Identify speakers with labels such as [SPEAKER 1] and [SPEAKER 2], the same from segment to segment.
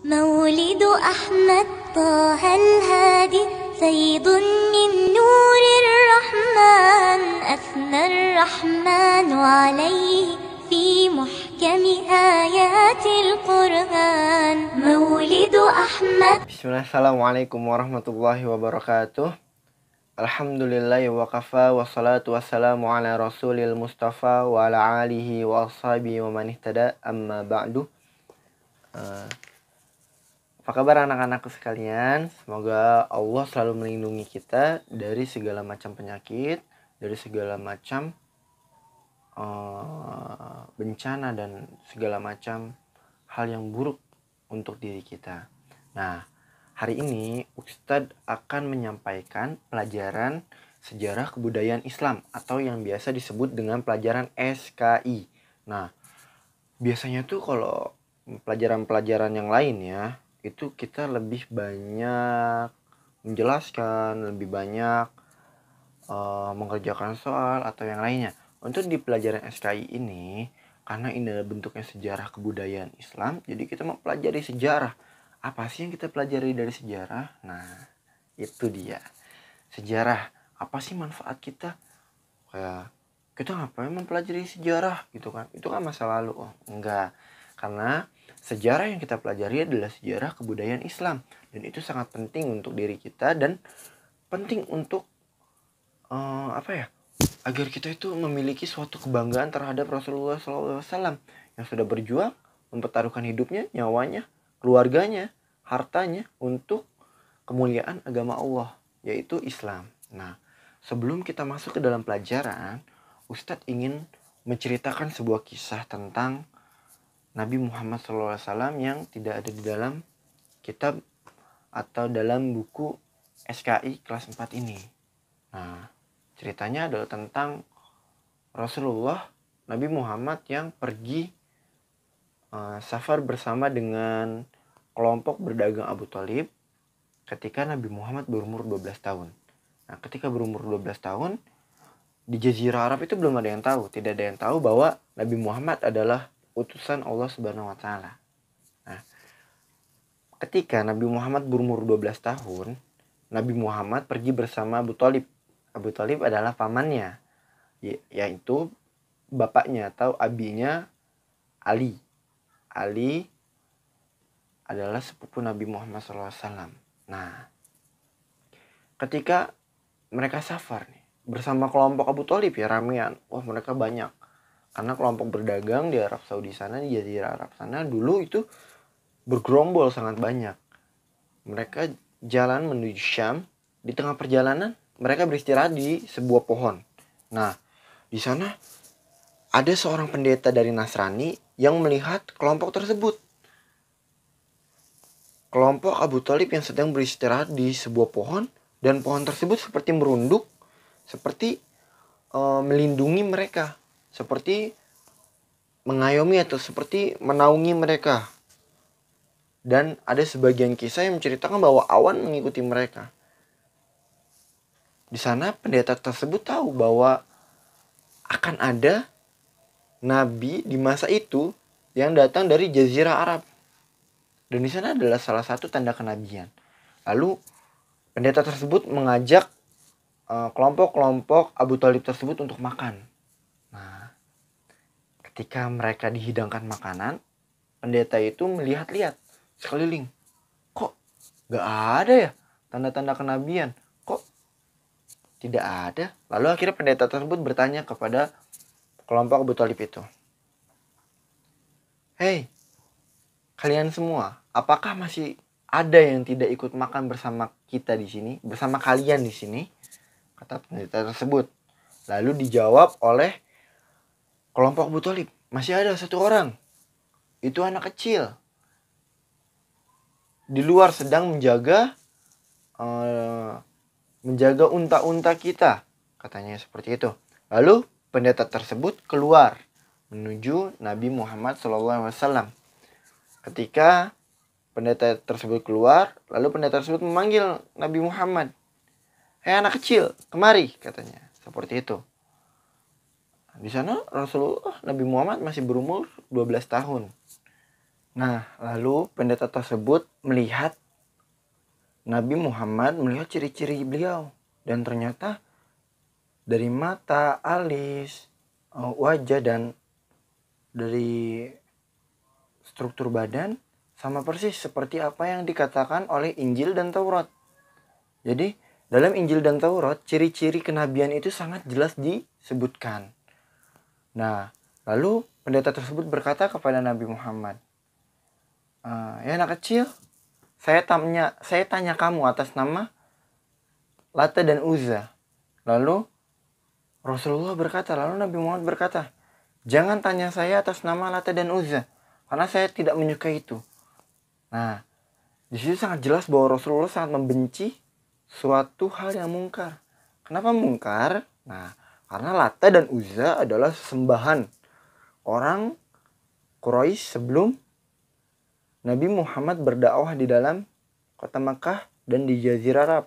[SPEAKER 1] مولد أحمد طه الهادي فيض من نور الرحمن أثنى الرحمن عليه في محكم آيات القرآن مولد أحمد.
[SPEAKER 2] Bismillah, assalamualaikum warahmatullahi wabarakatuh. Alhamdulillahi wa kafa wassalatu wassalamu ala rasulil mustafa wa ala alihi wa ashabihi wa man ihtada amma ba'du. Apa kabar anak-anakku sekalian? Semoga Allah selalu melindungi kita dari segala macam penyakit, dari segala macam bencana dan segala macam hal yang buruk untuk diri kita. Nah, hari ini Ustadz akan menyampaikan pelajaran sejarah kebudayaan Islam atau yang biasa disebut dengan pelajaran SKI. Nah, biasanya tuh kalau pelajaran-pelajaran yang lain ya, itu kita lebih banyak menjelaskan, lebih banyak mengerjakan soal atau yang lainnya. Untuk di pelajaran SKI ini, karena ini adalah bentuknya sejarah kebudayaan Islam, jadi kita mempelajari sejarah. Apa sih yang kita pelajari dari sejarah? Nah, itu dia. Sejarah, apa sih manfaat kita? Kayak, kita ngapain mempelajari sejarah gitu kan? Itu kan masa lalu. Oh, enggak. Karena sejarah yang kita pelajari adalah sejarah kebudayaan Islam. Dan itu sangat penting untuk diri kita dan penting untuk agar kita itu memiliki suatu kebanggaan terhadap Rasulullah SAW yang sudah berjuang mempertaruhkan hidupnya, nyawanya, keluarganya, hartanya untuk kemuliaan agama Allah, yaitu Islam. Nah, sebelum kita masuk ke dalam pelajaran, Ustadz ingin menceritakan sebuah kisah tentang Nabi Muhammad SAW yang tidak ada di dalam kitab atau dalam buku SKI kelas 4 ini. Nah, ceritanya adalah tentang Rasulullah Nabi Muhammad yang pergi safar bersama dengan kelompok berdagang Abu Thalib ketika Nabi Muhammad berumur 12 tahun. Nah, ketika berumur 12 tahun, di Jazirah Arab itu belum ada yang tahu. Tidak ada yang tahu bahwa Nabi Muhammad adalah utusan Allah Subhanahu wa Ta'ala. Nah, ketika Nabi Muhammad berumur 12 tahun, Nabi Muhammad pergi bersama Abu Thalib. Abu Thalib adalah pamannya, yaitu bapaknya atau abinya Ali. Ali adalah sepupu Nabi Muhammad SAW. Nah, ketika mereka safar nih, bersama kelompok Abu Thalib ya ramean. Wah, mereka banyak. Karena kelompok berdagang di Arab Saudi sana, di Jazirah Arab sana dulu itu bergerombol sangat banyak. Mereka jalan menuju Syam. Di tengah perjalanan mereka beristirahat di sebuah pohon. Nah, di sana ada seorang pendeta dari Nasrani yang melihat kelompok tersebut. Kelompok Abu Thalib yang sedang beristirahat di sebuah pohon, dan pohon tersebut seperti merunduk, seperti melindungi mereka, seperti mengayomi atau seperti menaungi mereka. Dan ada sebagian kisah yang menceritakan bahwa awan mengikuti mereka. Di sana pendeta tersebut tahu bahwa akan ada nabi di masa itu yang datang dari Jazirah Arab. Dan di sana adalah salah satu tanda kenabian. Lalu pendeta tersebut mengajak kelompok-kelompok Abu Thalib tersebut untuk makan. Nah, ketika mereka dihidangkan makanan, pendeta itu melihat-lihat sekeliling. Kok gak ada ya tanda-tanda kenabian? Kok tidak ada? Lalu akhirnya pendeta tersebut bertanya kepada kelompok Abu Thalib itu. Hei, kalian semua, apakah masih ada yang tidak ikut makan bersama kita di sini, bersama kalian di sini? Kata pendeta tersebut. Lalu dijawab oleh kelompok Abu Thalib, masih ada satu orang. Itu anak kecil. Di luar sedang menjaga unta-unta kita, katanya seperti itu. Lalu pendeta tersebut keluar menuju Nabi Muhammad SAW. Ketika pendeta tersebut keluar, lalu pendeta tersebut memanggil Nabi Muhammad. Hei anak kecil, kemari, katanya. Seperti itu. Di sana Rasulullah Nabi Muhammad masih berumur 12 tahun. Nah, lalu pendeta tersebut melihat Nabi Muhammad, melihat ciri-ciri beliau. Dan ternyata dari mata, alis, wajah, dan dari struktur badan sama persis seperti apa yang dikatakan oleh Injil dan Taurat. Jadi dalam Injil dan Taurat, ciri-ciri kenabian itu sangat jelas disebutkan. Nah, lalu pendeta tersebut berkata kepada Nabi Muhammad, ya anak kecil, saya tanya kamu atas nama Lata dan Uzza. Lalu Rasulullah berkata, lalu Nabi Muhammad berkata, jangan tanya saya atas nama Lata dan Uzza, karena saya tidak menyukai itu. Nah, di situ sangat jelas bahwa Rasulullah sangat membenci suatu hal yang mungkar. Kenapa mungkar? Nah, karena Lata dan Uzza adalah sembahan orang Quraisy sebelum Nabi Muhammad berdakwah di dalam kota Makkah dan di Jazirah Arab.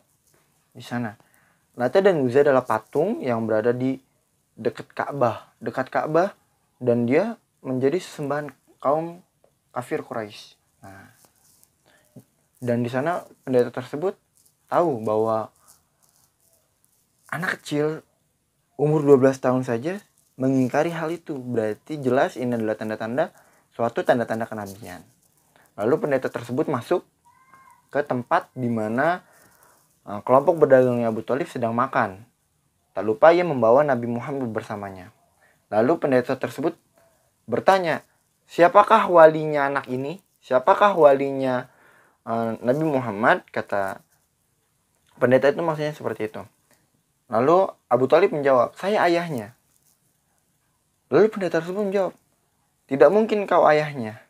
[SPEAKER 2] Di sana, Lata dan Uzza adalah patung yang berada di dekat Ka'bah, dan dia menjadi sesembahan kaum kafir Quraisy. Nah, dan di sana pendeta tersebut tahu bahwa anak kecil umur 12 tahun saja mengingkari hal itu. Berarti jelas ini adalah suatu tanda-tanda kenabian. Lalu pendeta tersebut masuk ke tempat di mana kelompok pedagangnya Abu Thalib sedang makan. Tak lupa ia membawa Nabi Muhammad bersamanya. Lalu pendeta tersebut bertanya, siapakah walinya anak ini? Siapakah walinya Nabi Muhammad? Kata pendeta itu, maksudnya seperti itu. Lalu Abu Thalib menjawab, saya ayahnya. Lalu pendeta tersebut menjawab, tidak mungkin kau ayahnya.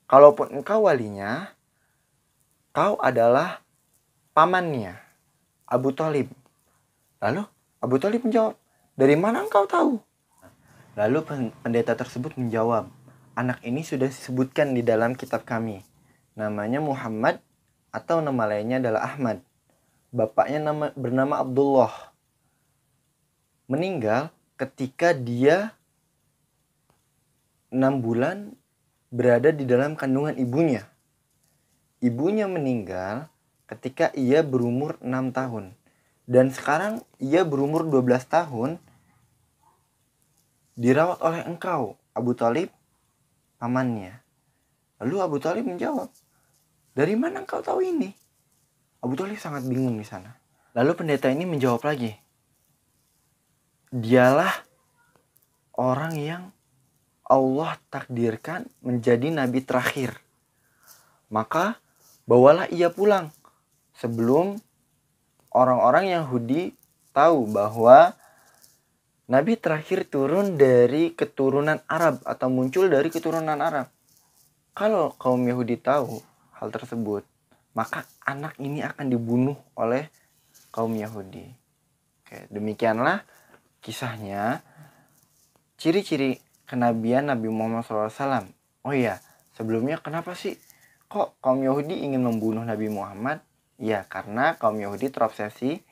[SPEAKER 2] Kalaupun engkau walinya, kau adalah pamannya, Abu Thalib. Lalu Abu Thalib menjawab, dari mana engkau tahu? Lalu pendeta tersebut menjawab, anak ini sudah disebutkan di dalam kitab kami. Namanya Muhammad atau nama lainnya adalah Ahmad. Bapaknya bernama Abdullah. Meninggal ketika dia 6 bulan berada di dalam kandungan ibunya. Ibunya meninggal ketika ia berumur 6 tahun. Dan sekarang ia berumur 12 tahun dirawat oleh engkau, Abu Thalib, pamannya. Lalu Abu Thalib menjawab, dari mana engkau tahu ini? Abu Thalib sangat bingung di sana. Lalu pendeta ini menjawab lagi, dialah orang yang Allah takdirkan menjadi nabi terakhir. Maka bawalah ia pulang sebelum orang-orang Yahudi tahu bahwa nabi terakhir turun dari keturunan Arab atau muncul dari keturunan Arab. Kalau kaum Yahudi tahu hal tersebut, maka anak ini akan dibunuh oleh kaum Yahudi. Oke, demikianlah kisahnya, ciri-ciri kenabian Nabi Muhammad SAW. Oh iya, sebelumnya kenapa sih kok kaum Yahudi ingin membunuh Nabi Muhammad? Ya, karena kaum Yahudi terobsesi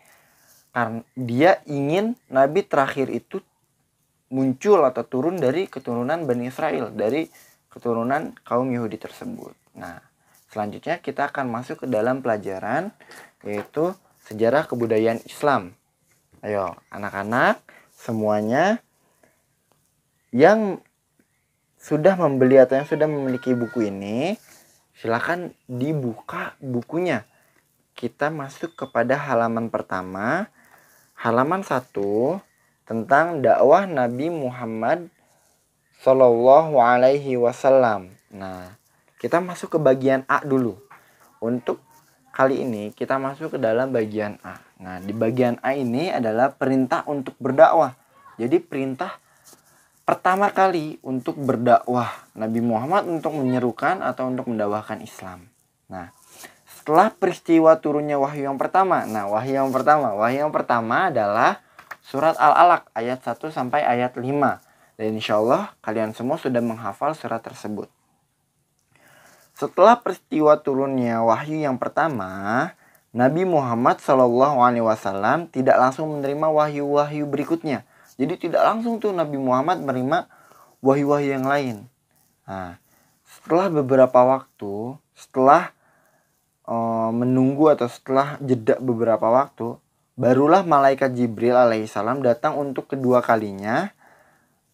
[SPEAKER 2] karena dia ingin Nabi terakhir itu muncul atau turun dari keturunan Bani Israel, dari keturunan kaum Yahudi tersebut. Nah, selanjutnya kita akan masuk ke dalam pelajaran, yaitu sejarah kebudayaan Islam. Ayo, anak-anak semuanya yang sudah membeli atau yang sudah memiliki buku ini, silakan dibuka bukunya. Kita masuk kepada halaman pertama, halaman 1, tentang dakwah Nabi Muhammad Sallallahu Alaihi Wasallam. Nah, kita masuk ke bagian A dulu. Untuk kali ini kita masuk ke dalam bagian A. Nah, di bagian A ini adalah perintah untuk berdakwah. Jadi perintah pertama kali untuk berdakwah Nabi Muhammad untuk menyerukan atau untuk mendakwahkan Islam. Nah, setelah peristiwa turunnya wahyu yang pertama. Nah, wahyu yang pertama adalah surat Al-Alaq ayat 1 sampai ayat 5. Dan insya Allah kalian semua sudah menghafal surat tersebut. Setelah peristiwa turunnya wahyu yang pertama, Nabi Muhammad SAW tidak langsung menerima wahyu-wahyu berikutnya. Jadi tidak langsung tuh Nabi Muhammad menerima wahyu-wahyu yang lain. Nah, Setelah beberapa waktu, setelah menunggu atau setelah jeda beberapa waktu, barulah malaikat Jibril alaihissalam datang untuk kedua kalinya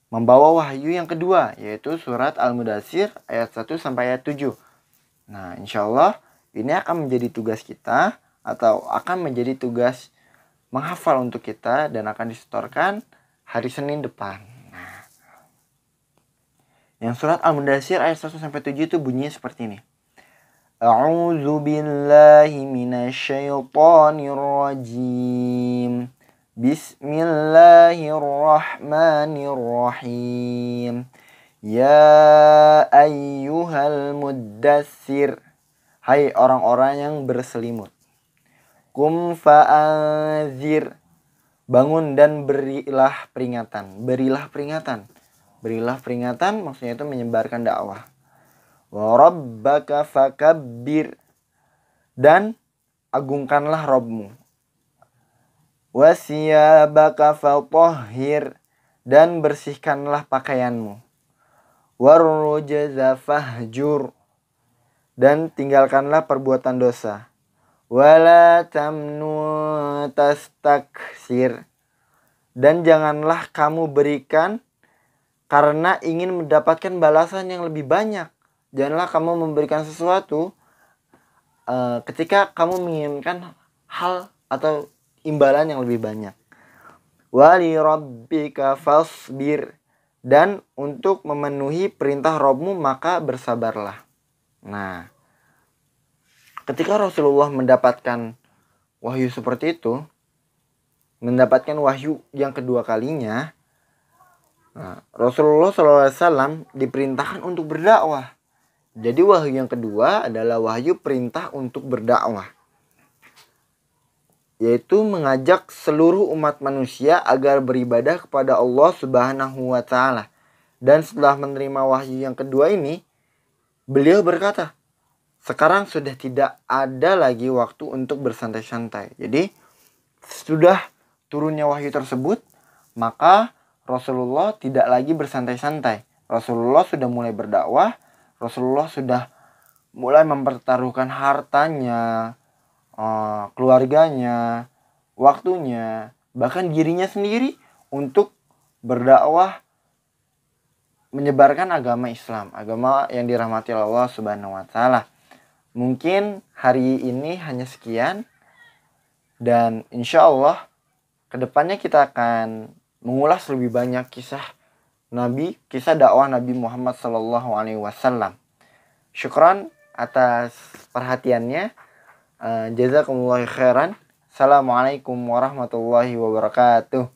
[SPEAKER 2] membawa wahyu yang kedua, yaitu surat Al-Mudaththir ayat 1 sampai ayat 7. Nah, insya Allah ini akan menjadi tugas kita atau akan menjadi tugas menghafal untuk kita dan akan disetorkan hari Senin depan. Nah, yang surat Al-Mudaththir ayat 1 sampai 7 itu bunyinya seperti ini. A'udzu billahi minasyaitonir rajim. Bismillahirrahmanirrahim. Ya ayyuhal muddatsir. Hai orang-orang yang berselimut. Kum fa'anzir. Bangun dan berilah peringatan. Berilah peringatan. Berilah peringatan maksudnya itu menyebarkan dakwah. Wa rabbaka fakabbir. Dan agungkanlah Rabbmu. Wasiyabaka fatahhir. Dan bersihkanlah pakaianmu. Warrujza fahjur. Dan tinggalkanlah perbuatan dosa. Wala tamnun tastaksir. Dan janganlah kamu berikan karena ingin mendapatkan balasan yang lebih banyak. Janganlah kamu memberikan sesuatu ketika kamu menginginkan hal atau imbalan yang lebih banyak. Wali rabbika fasbir. Dan untuk memenuhi perintah Rabbmu maka bersabarlah. Nah, ketika Rasulullah mendapatkan wahyu seperti itu, mendapatkan wahyu yang kedua kalinya, Rasulullah SAW diperintahkan untuk berdakwah. Jadi wahyu yang kedua adalah wahyu perintah untuk berdakwah, yaitu mengajak seluruh umat manusia agar beribadah kepada Allah Subhanahu wa Ta'ala. Dan setelah menerima wahyu yang kedua ini, beliau berkata, sekarang sudah tidak ada lagi waktu untuk bersantai-santai. Jadi sudah turunnya wahyu tersebut, maka Rasulullah tidak lagi bersantai-santai. Rasulullah sudah mulai berdakwah. Rasulullah sudah mulai mempertaruhkan hartanya, keluarganya, waktunya, bahkan dirinya sendiri untuk berdakwah menyebarkan agama Islam, agama yang dirahmati Allah Subhanahu wa Ta'ala. Mungkin hari ini hanya sekian, dan insya Allah kedepannya kita akan mengulas lebih banyak kisah Nabi, kisah dakwah Nabi Muhammad SAW. Syukran atas perhatiannya. Jazakumullah khairan. Assalamualaikum warahmatullahi wabarakatuh.